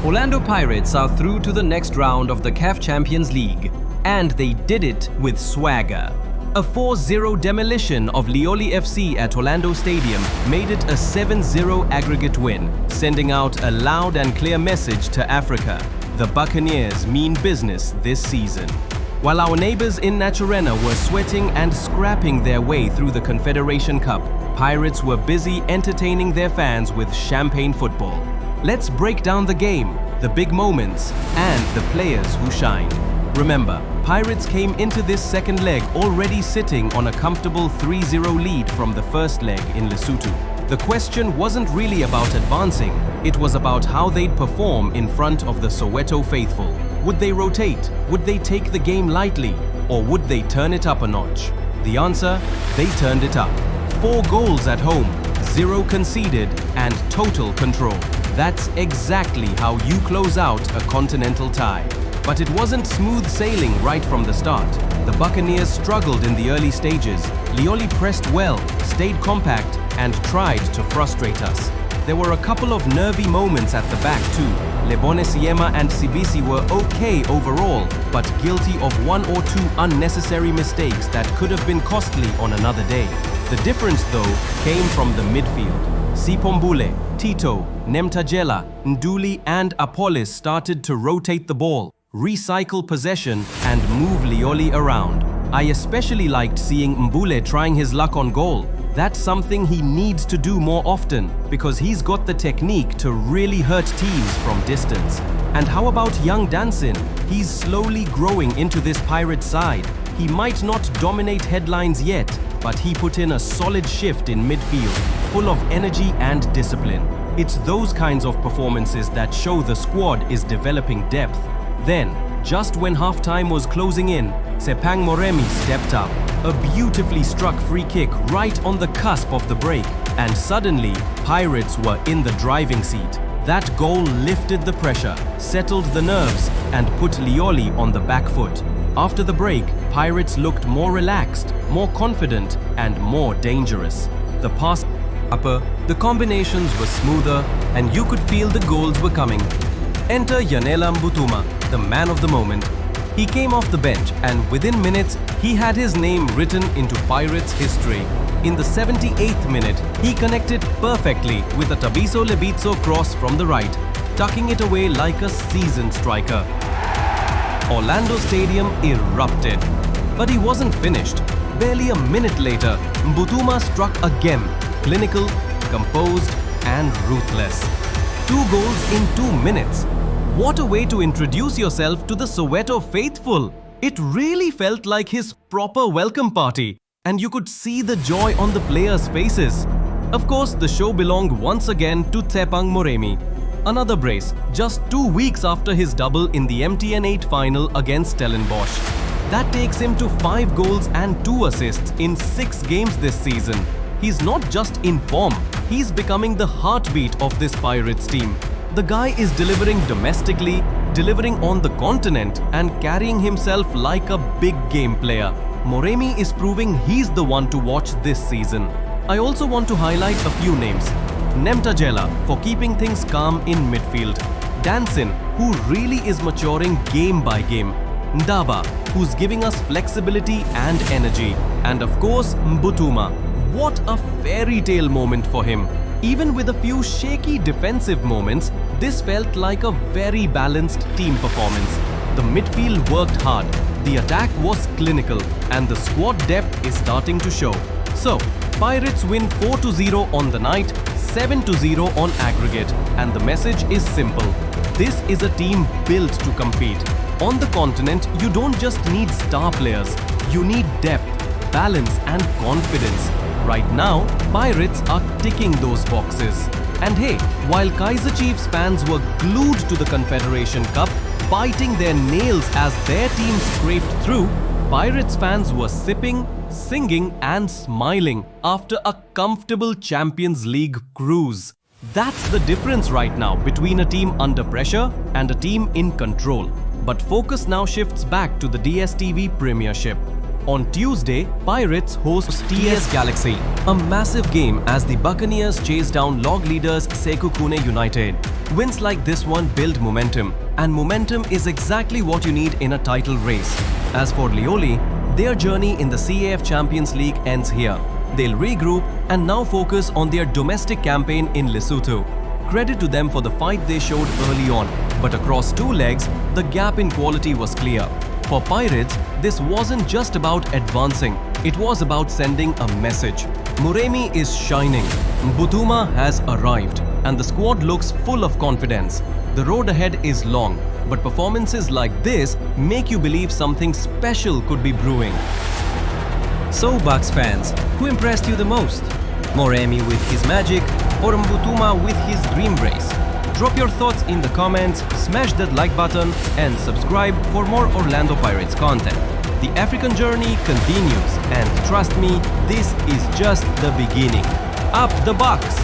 Orlando Pirates are through to the next round of the CAF Champions League, and they did it with swagger. A 4-0 demolition of Lioli FC at Orlando Stadium made it a 7-0 aggregate win, sending out a loud and clear message to Africa. The Buccaneers mean business this season. While our neighbours in Naturena were sweating and scrapping their way through the Confederation Cup, Pirates were busy entertaining their fans with champagne football. Let's break down the game, the big moments, and the players who shined. Remember, Pirates came into this second leg already sitting on a comfortable 3-0 lead from the first leg in Lesotho. The question wasn't really about advancing, it was about how they'd perform in front of the Soweto faithful. Would they rotate? Would they take the game lightly? Or would they turn it up a notch? The answer? They turned it up. 4 goals at home, 0 conceded, and total control. That's exactly how you close out a continental tie. But it wasn't smooth sailing right from the start. The Buccaneers struggled in the early stages. Lioli pressed well, stayed compact, and tried to frustrate us. There were a couple of nervy moments at the back too. Lebone Siema and Sibisi were okay overall, but guilty of 1 or 2 unnecessary mistakes that could have been costly on another day. The difference though came from the midfield. Mbule, Tito, Nemtajela, Nduli and Appollis started to rotate the ball, recycle possession and move Lioli around. I especially liked seeing Mbule trying his luck on goal. That's something he needs to do more often because he's got the technique to really hurt teams from distance. And how about young Dansin? He's slowly growing into this Pirate side. He might not dominate headlines yet, but he put in a solid shift in midfield, full of energy and discipline. It's those kinds of performances that show the squad is developing depth. Then, just when half-time was closing in, Tshepang Moremi stepped up. A beautifully struck free kick right on the cusp of the break, and suddenly, Pirates were in the driving seat. That goal lifted the pressure, settled the nerves, and put Lioli on the back foot. After the break, Pirates looked more relaxed, more confident, and more dangerous. The pass upper, the combinations were smoother, and you could feel the goals were coming. Enter Yanela Mbuthuma, the man of the moment. He came off the bench and within minutes, he had his name written into Pirates history. In the 78th minute, he connected perfectly with a Tabiso Lebitso cross from the right, tucking it away like a seasoned striker. Orlando Stadium erupted. But he wasn't finished. Barely a minute later, Mbuthuma struck again, clinical, composed and ruthless. 2 goals in 2 minutes. What a way to introduce yourself to the Soweto faithful! It really felt like his proper welcome party, and you could see the joy on the players' faces. Of course, the show belonged once again to Tshepang Moremi. Another brace, just 2 weeks after his double in the MTN 8 final against Stellenbosch. That takes him to 5 goals and 2 assists in 6 games this season. He's not just in form, he's becoming the heartbeat of this Pirates team. The guy is delivering domestically, delivering on the continent, and carrying himself like a big game player. Moremi is proving he's the one to watch this season. I also want to highlight a few names. Nemtajela for keeping things calm in midfield. Dansin, who really is maturing game by game. Ndaba, who's giving us flexibility and energy. And of course, Mbuthuma. What a fairy tale moment for him. Even with a few shaky defensive moments, this felt like a very balanced team performance. The midfield worked hard, the attack was clinical, and the squad depth is starting to show. So, Pirates win 4-0 on the night, 7-0 on aggregate, and the message is simple. This is a team built to compete. On the continent, you don't just need star players, you need depth, balance and confidence. Right now, Pirates are ticking those boxes. And hey, while Kaizer Chiefs fans were glued to the Confederation Cup, biting their nails as their team scraped through, Pirates fans were sipping, singing and smiling after a comfortable Champions League cruise. That's the difference right now between a team under pressure and a team in control. But focus now shifts back to the DStv Premiership. On Tuesday, Pirates host TS Galaxy, a massive game as the Buccaneers chase down log leaders Sekhukhune United. Wins like this one build momentum, and momentum is exactly what you need in a title race. As for Lioli, their journey in the CAF Champions League ends here. They'll regroup and now focus on their domestic campaign in Lesotho. Credit to them for the fight they showed early on, but across 2 legs, the gap in quality was clear. For Pirates, this wasn't just about advancing, it was about sending a message. Moremi is shining, Mbuthuma has arrived, and the squad looks full of confidence. The road ahead is long, but performances like this make you believe something special could be brewing. So Bucs fans, who impressed you the most? Moremi with his magic or Mbuthuma with his dream brace? Drop your thoughts in the comments, smash that like button and subscribe for more Orlando Pirates content. The African journey continues and trust me, this is just the beginning. Up the Bucs!